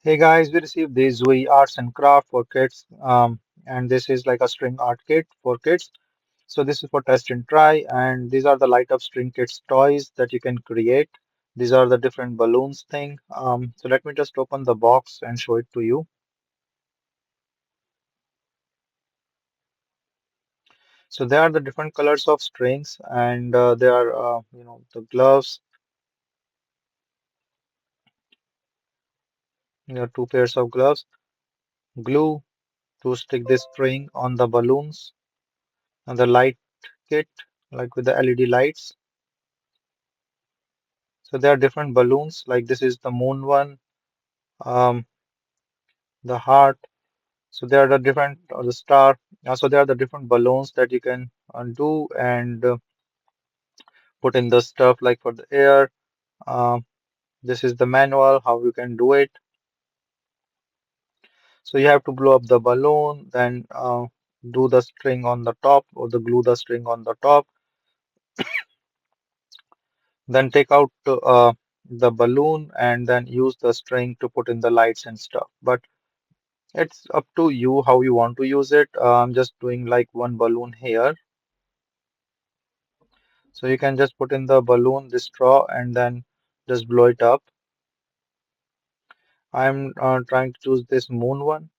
Hey guys, we received the ZOOI Arts and Craft for kids, and this is like a string art kit for kids. So this is for test and try, and these are the light up string kits toys that you can create. These are the different balloons thing. So let me just open the box and show it to you. So there are the different colors of strings, and there are the gloves. There are two pairs of gloves, glue to stick this string on the balloons, and the light kit like with the LED lights. So there are different balloons, like this is the moon one, um, the heart. So there are the different, or the star. So there are the different balloons that you can do and put in the stuff like for the air. Uh, this is the manual, how you can do it. So you have to blow up the balloon, then do the string on the top or the glue the string on the top, then take out the balloon and then use the string to put in the lights and stuff. But it's up to you how you want to use it. I'm just doing like one balloon here. So you can just put in the balloon, this straw, and then just blow it up. I'm trying to choose this moon one.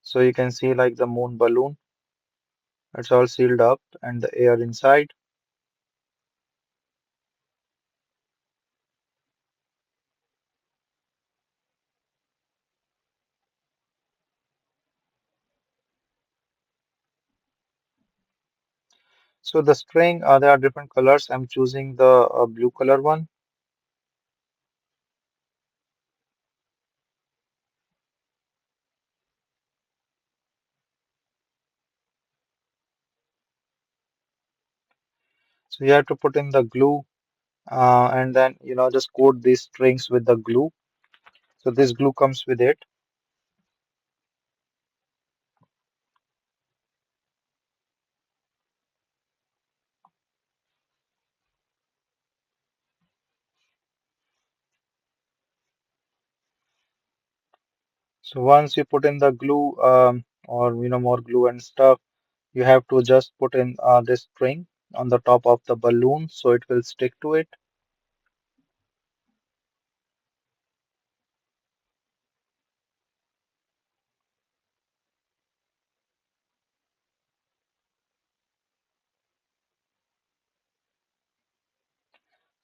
So you can see like the moon balloon. It's all sealed up and the air inside. So the string, there are different colors. I'm choosing the blue color one. So you have to put in the glue and then just coat these strings with the glue. So this glue comes with it. So once you put in the glue or more glue and stuff, you have to just put in this string on the top of the balloon so it will stick to it.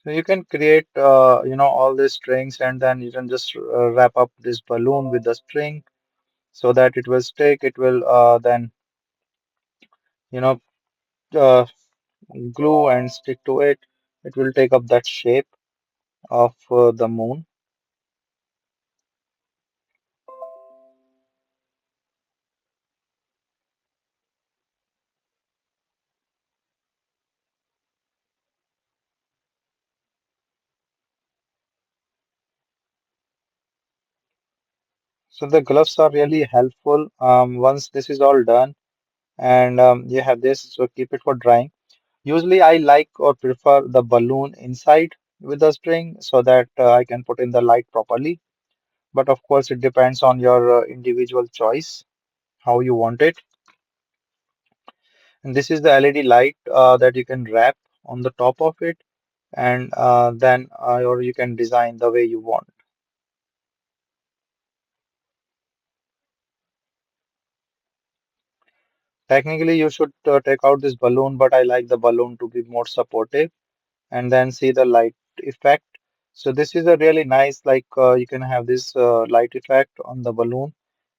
So you can create all these strings and then you can just wrap up this balloon with the string so that it will stick. It will then you know uh, glue and stick to it. It will take up that shape of the moon. So the gloves are really helpful. Once this is all done and you have this, so keep it for drying. Usually, I like or prefer the balloon inside with the string so that I can put in the light properly. But of course, it depends on your individual choice, how you want it. And this is the LED light that you can wrap on the top of it, and then or you can design the way you want. Technically, you should take out this balloon, but I like the balloon to be more supportive and then see the light effect. So this is a really nice, like you can have this light effect on the balloon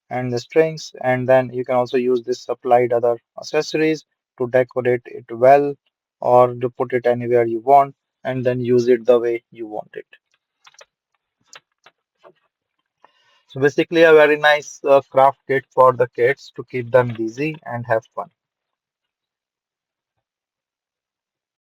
and the strings, and then you can also use this supplied other accessories to decorate it well or to put it anywhere you want and then use it the way you want it. So basically a very nice craft kit for the kids to keep them busy and have fun.